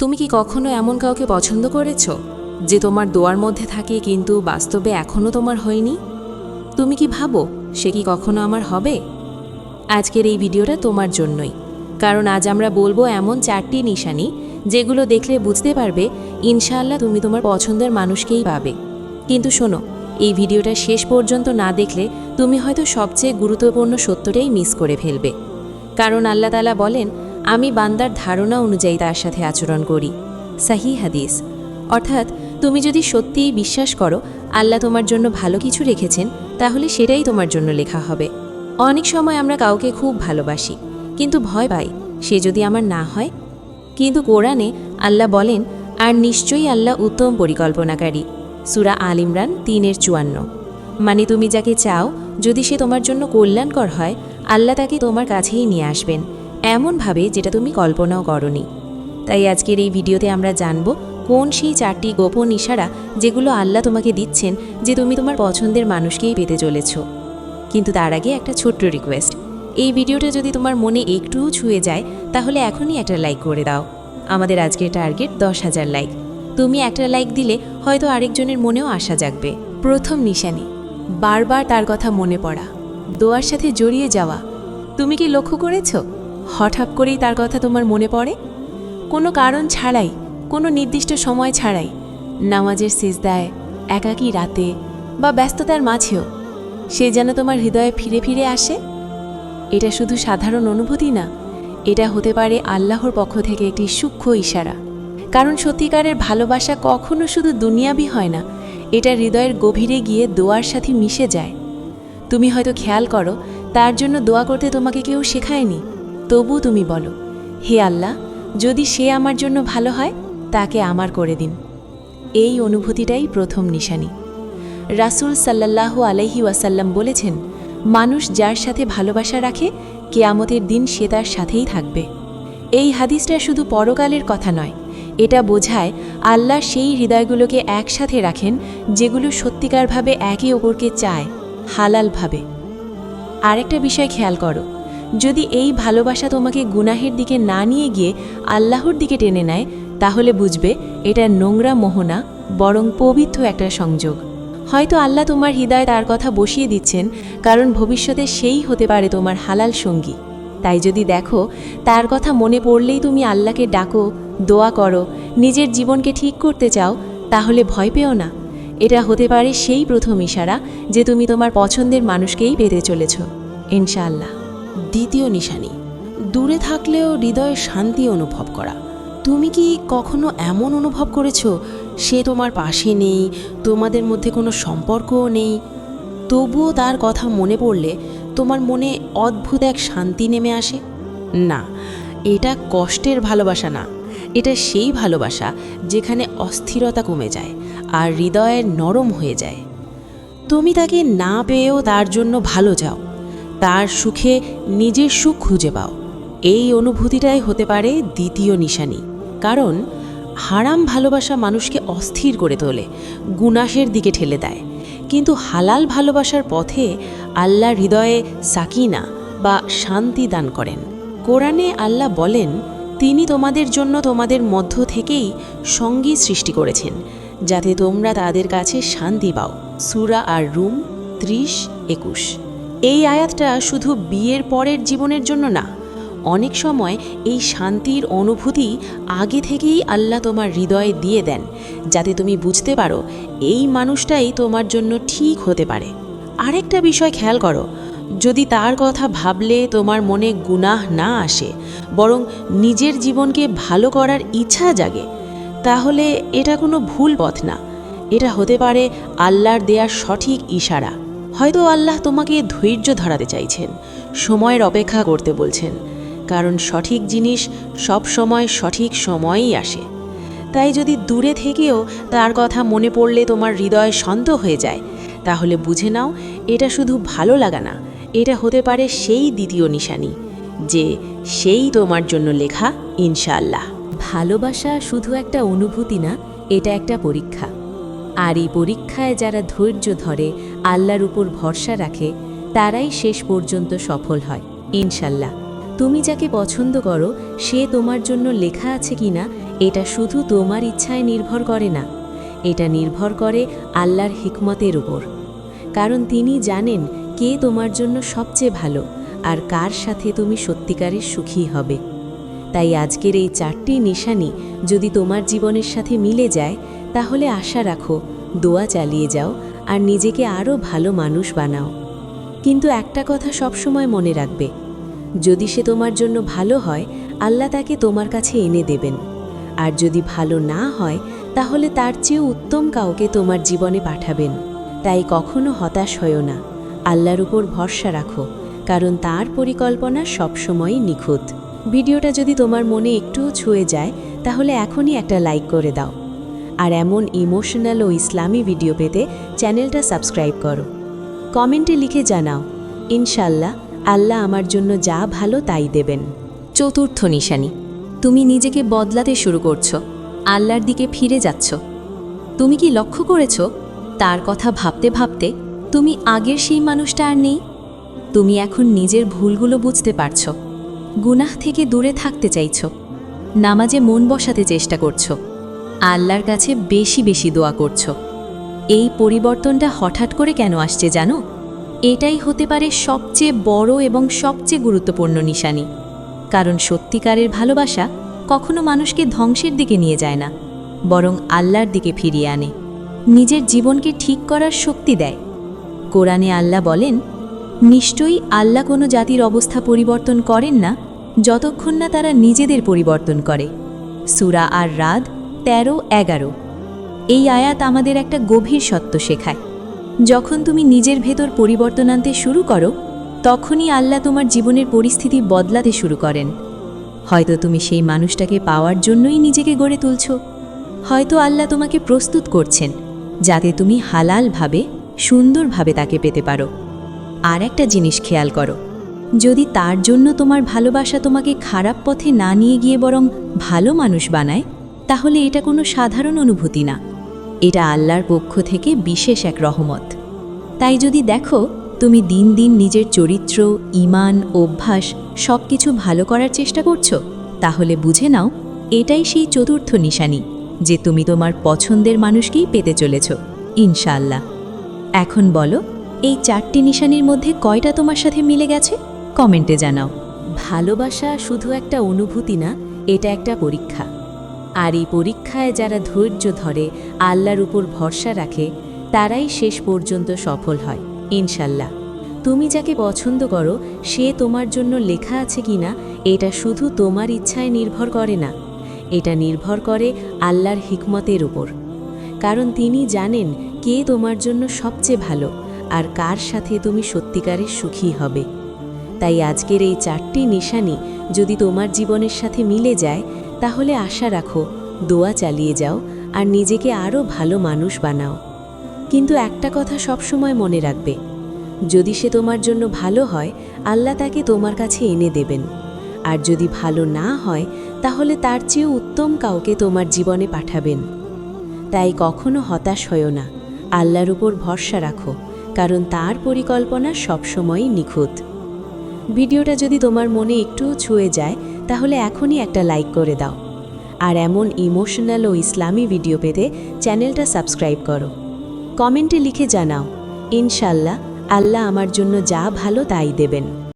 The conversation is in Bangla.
তুমি কি কখনো এমন কাউকে পছন্দ করেছো যে তোমার দোয়ার মধ্যে থাকে কিন্তু বাস্তবে এখনও তোমার হয়নি? তুমি কি ভাবো সে কি কখনো আমার হবে? আজকের এই ভিডিওটা তোমার জন্যই, কারণ আজ আমরা বলবো এমন 4টি নিশানি যেগুলো দেখলে বুঝতে পারবে ইনশাআল্লাহ তুমি তোমার পছন্দের মানুষকেই পাবে। কিন্তু শোনো, এই ভিডিওটা শেষ পর্যন্ত না দেখলে তুমি হয়তো সবচেয়ে গুরুত্বপূর্ণ সত্যটাই মিস করে ফেলবে। কারণ আল্লাহ তাআলা বলেন, আমি বান্দার ধারণা অনুযায়ী তার সাথে আচরণ করি। সাহি হাদিস। অর্থাৎ তুমি যদি সত্যিই বিশ্বাস করো আল্লাহ তোমার জন্য ভালো কিছু রেখেছেন, তাহলে সেটাই তোমার জন্য লেখা হবে। অনেক সময় আমরা কাউকে খুব ভালোবাসি, কিন্তু ভয় পাই সে যদি আমার না হয়। কিন্তু কোরআনে আল্লাহ বলেন, আর নিশ্চয়ই আল্লাহ উত্তম পরিকল্পনাকারী। সূরা আল ইমরান 3:54। মানে তুমি যাকে চাও যদি সে তোমার জন্য কল্যাণকর হয়, আল্লাহ তাকে তোমার কাছেই নিয়ে আসবেন, এমনভাবে যেটা তুমি কল্পনাও করনি। তাই আজকের এই ভিডিওতে আমরা জানব কোন সেই 4টি গোপন ইশারা যেগুলো আল্লাহ তোমাকে দিচ্ছেন যে তুমি তোমার পছন্দের মানুষকেই পেতে চলেছ। কিন্তু তার আগে একটা ছোট্ট রিকোয়েস্ট, এই ভিডিওটা যদি তোমার মনে একটুও ছুঁয়ে যায় তাহলে এখনই একটা লাইক করে দাও। আমাদের আজকের টার্গেট 10,000 লাইক। তুমি একটা লাইক দিলে হয়তো আরেকজনের মনেও আশা জাগবে। প্রথম নিশানি, বারবার তার কথা মনে পড়া, দোয়ার সাথে জড়িয়ে যাওয়া। তুমি কি লক্ষ্য করেছ হঠাৎ করেই তার কথা তোমার মনে পড়ে? কোনো কারণ ছাড়াই, কোনো নির্দিষ্ট সময় ছাড়াই, নামাজের সিজদায়, একাকী রাতে বা ব্যস্ততার মাঝেও সে যেন তোমার হৃদয়ে ফিরে ফিরে আসে। এটা শুধু সাধারণ অনুভূতি না, এটা হতে পারে আল্লাহর পক্ষ থেকে একটি সূক্ষ্ম ইশারা। কারণ সত্যিকারের ভালোবাসা কখনো শুধু দুনিয়াবি হয় না, এটা হৃদয়ের গভীরে গিয়ে দোয়ার সাথে মিশে যায়। তুমি হয়তো খেয়াল করো তার জন্য দোয়া করতে তোমাকে কেউ শেখায়নি, তবু তুমি বলো, হে আল্লাহ, যদি সে আমার জন্য ভালো হয় তাকে আমার করে দিন। এই অনুভূতিটাই প্রথম নিশানি। রাসূল সাল্লাল্লাহু আলাইহি ওয়াসাল্লাম বলেছেন, মানুষ যার সাথে ভালোবাসা রাখে কিয়ামতের দিন সে তার সাথেই থাকবে। এই হাদিসটা শুধু পরকালের কথা নয়, এটা বোঝায় আল্লাহ সেই হৃদয়গুলোকে একসাথে রাখেন যেগুলো সত্যিকারভাবে একে অপরকে চায়, হালালভাবে। আরেকটা বিষয় খেয়াল করো, যদি এই ভালোবাসা তোমাকে গুনাহের দিকে না নিয়ে গিয়ে আল্লাহর দিকে টেনে নেয়, তাহলে বুঝবে এটা নোংরা মোহ না, বরং পবিত্র একটা সংযোগ। হয়তো আল্লাহ তোমার হৃদয়ে তার কথা বসিয়ে দিচ্ছেন, কারণ ভবিষ্যতে সেই হতে পারে তোমার হালাল সঙ্গী। তাই যদি দেখো তার কথা মনে পড়লেই তুমি আল্লাহকে ডাকো, দোয়া করো, নিজের জীবনকে ঠিক করতে চাও, তাহলে ভয় পেও না। এটা হতে পারে সেই প্রথম ইশারা যে তুমি তোমার পছন্দের মানুষকেই পেতে চলেছ, ইনশাআল্লাহ। দ্বিতীয় নিশানি, দূরে থাকলেও হৃদয়ে শান্তি অনুভব করা। তুমি কি কখনো এমন অনুভব করেছো সে তোমার পাশে নেই, তোমাদের মধ্যে কোনো সম্পর্কও নেই, তবুও তার কথা মনে পড়লে তোমার মনে অদ্ভুত এক শান্তি নেমে আসে? না, এটা কষ্টের ভালোবাসা না, এটা সেই ভালোবাসা যেখানে অস্থিরতা কমে যায় আর হৃদয়ের নরম হয়ে যায়। তুমি তাকে না পেয়েও তার জন্য ভালো চাও, তার সুখে নিজের সুখ খুঁজে পাও। এই অনুভূতিটাই হতে পারে দ্বিতীয় নিশানি। কারণ হারাম ভালোবাসা মানুষকে অস্থির করে তোলে, গুনাহের দিকে ঠেলে দেয়। কিন্তু হালাল ভালোবাসার পথে আল্লাহর হৃদয়ে সাকিনা বা শান্তি দান করেন। কোরআনে আল্লাহ বলেন, তিনি তোমাদের জন্য তোমাদের মধ্য থেকেই সঙ্গী সৃষ্টি করেছেন, যাতে তোমরা তাদের কাছে শান্তি পাও। সূরা আর রুম 30-21। এই আয়াতটা শুধু বিয়ের পরের জীবনের জন্য না, অনেক সময় এই শান্তির অনুভূতি আগে থেকেই আল্লাহ তোমার হৃদয়ে দিয়ে দেন, যাতে তুমি বুঝতে পারো এই মানুষটাই তোমার জন্য ঠিক হতে পারে। আরেকটা বিষয় খেয়াল করো, যদি তার কথা ভাবলে তোমার মনে গুনাহ না আসে, বরং নিজের জীবনকে ভালো করার ইচ্ছা জাগে, তাহলে এটা কোনো ভুল পথ না, এটা হতে পারে আল্লাহর দেয়া সঠিক ইশারা। হয়তো আল্লাহ তোমাকে ধৈর্য ধরাতে চাইছেন, সময়ের অপেক্ষা করতে বলছেন, কারণ সঠিক জিনিস সব সময় সঠিক সময়েই আসে। তাই যদি দূরে থেকেও তার কথা মনে পড়লে তোমার হৃদয় শান্ত হয়ে যায়, তাহলে বুঝে নাও এটা শুধু ভালো লাগা না, এটা হতে পারে সেই দ্বিতীয় নিশানি যে সেই তোমার জন্য লেখা, ইনশাআল্লাহ। ভালোবাসা শুধু একটা অনুভূতি না, এটা একটা পরীক্ষা। আর এই পরীক্ষায় যারা ধৈর্য ধরে, আল্লাহর উপর ভরসা রাখে, তারাই শেষ পর্যন্ত সফল হয়, ইনশাআল্লাহ। তুমি যাকে পছন্দ করো সে তোমার জন্য লেখা আছে কিনা এটা শুধু তোমার ইচ্ছায় নির্ভর করে না, এটা নির্ভর করে আল্লাহর হিকমতের উপর। কারণ তিনি জানেন কে তোমার জন্য সবচেয়ে ভালো আর কার সাথে তুমি সত্যিকারের সুখী হবে। তাই আজকের এই 4টি নিশানি যদি তোমার জীবনের সাথে মিলে যায়, তাহলে আশা রাখো, দোয়া চালিয়ে যাও আর নিজেকে আরও ভালো মানুষ বানাও। কিন্তু একটা কথা সবসময় মনে রাখবে, যদি সে তোমার জন্য ভালো হয়, আল্লাহ তাকে তোমার কাছে এনে দেবেন। আর যদি ভালো না হয়, তাহলে তার চেয়েও উত্তম কাউকে তোমার জীবনে পাঠাবেন। তাই কখনো হতাশ হয়ো না, আল্লাহর উপর ভরসা রাখো, কারণ তার পরিকল্পনা সবসময়ই নিখুঁত। ভিডিওটা যদি তোমার মনে একটুও ছুঁয়ে যায়, তাহলে এখনই একটা লাইক করে দাও। আর এমন ইমোশনাল ও ইসলামী ভিডিও পেতে চ্যানেলটা সাবস্ক্রাইব করো। কমেন্টে লিখে জানাও, ইনশাল্লাহ আল্লাহ আমার জন্য যা ভালো তাই দেবেন। 4র্থ নিশানি, তুমি নিজেকে বদলাতে শুরু করছো, আল্লাহর দিকে ফিরে যাচ্ছ। তুমি কি লক্ষ্য করেছো, তার কথা ভাবতে ভাবতে তুমি আগের সেই মানুষটা আর নেই? তুমি এখন নিজের ভুলগুলো বুঝতে পারছো, গুনাহ থেকে দূরে থাকতে চাইছো, নামাজে মন বসাতে চেষ্টা করছো, আল্লাহর কাছে বেশি বেশি দোয়া করছো। এই পরিবর্তনটা হঠাৎ করে কেন আসছে জানো? এটাই হতে পারে সবচেয়ে বড় এবং সবচেয়ে গুরুত্বপূর্ণ নিশানি। কারণ সত্যিকারের ভালোবাসা কখনো মানুষকে ধ্বংসের দিকে নিয়ে যায় না, বরং আল্লাহর দিকে ফিরিয়ে আনে, নিজের জীবনকে ঠিক করার শক্তি দেয়। কোরআনে আল্লাহ বলেন, নিশ্চয়ই আল্লাহ কোনো জাতির অবস্থা পরিবর্তন করেন না যতক্ষণ না তারা নিজেদের পরিবর্তন করে। সূরা আর রাদ 13-11। এই আয়াত আমাদের একটা গভীর সত্য শেখায়, যখন তুমি নিজের ভেতর পরিবর্তন আনতে শুরু করো, তখনই আল্লাহ তোমার জীবনের পরিস্থিতি বদলাতে শুরু করেন। হয়তো তুমি সেই মানুষটাকে পাওয়ার জন্যই নিজেকে গড়ে তুলছ, হয়তো আল্লাহ তোমাকে প্রস্তুত করছেন যাতে তুমি হালালভাবে সুন্দরভাবে তাকে পেতে পারো। আর একটা জিনিস খেয়াল করো, যদি তার জন্য তোমার ভালোবাসা তোমাকে খারাপ পথে না নিয়ে গিয়ে বরং ভালো মানুষ বানায়, তাহলে এটা কোনো সাধারণ অনুভূতি না, এটা আল্লাহর পক্ষ থেকে বিশেষ এক রহমত। তাই যদি দেখো তুমি দিন দিন নিজের চরিত্র, ঈমান, অভ্যাস সবকিছু ভালো করার চেষ্টা করছো, তাহলে বুঝে নাও এটাই সেই 4র্থ নিশানি যে তুমি তোমার পছন্দের মানুষকেই পেতে চলেছ, ইনশাআল্লাহ। এখন বলো, এই 4টি নিশানির মধ্যে কয়টা তোমার সাথে মিলে গেছে? কমেন্টে জানাও। ভালোবাসা শুধু একটা অনুভূতি না, এটা একটা পরীক্ষা। আর এই পরীক্ষায় যারা ধৈর্য ধরে, আল্লাহর উপর ভরসা রাখে, তারাই শেষ পর্যন্ত সফল হয়, ইনশাল্লাহ। তুমি যাকে পছন্দ করো, সে তোমার জন্য লেখা আছে কিনা, এটা শুধু তোমার ইচ্ছায় নির্ভর করে না, এটা নির্ভর করে আল্লাহর হিকমতের উপর। কারণ তিনি জানেন কে তোমার জন্য সবচেয়ে ভালো আর কার সাথে তুমি সত্যিকারের সুখী হবে। তাই আজকের এই 4টি নিশানি যদি তোমার জীবনের সাথে মিলে যায়, তাহলে আশা রাখো, দোয়া চালিয়ে যাও আর নিজেকে আরও ভালো মানুষ বানাও। কিন্তু একটা কথা সবসময় মনে রাখবে, যদি সে তোমার জন্য ভালো হয়, আল্লাহ তাকে তোমার কাছে এনে দেবেন। আর যদি ভালো না হয়, তাহলে তার চেয়েও উত্তম কাউকে তোমার জীবনে পাঠাবেন। তাই কখনো হতাশ হয়ো না, আল্লাহর উপর ভরসা রাখো, কারণ তার পরিকল্পনা সবসময়ই নিখুঁত। ভিডিওটা যদি তোমার মনে একটুও ছুঁয়ে যায়, তাহলে এখনই একটা লাইক করে দাও। আর এমন ইমোশনাল ও ইসলামী ভিডিও পেতে চ্যানেলটা সাবস্ক্রাইব করো। কমেন্টে লিখে জানাও, ইনশাল্লাহ আল্লাহ আমার জন্য যা ভালো তাই দেবেন।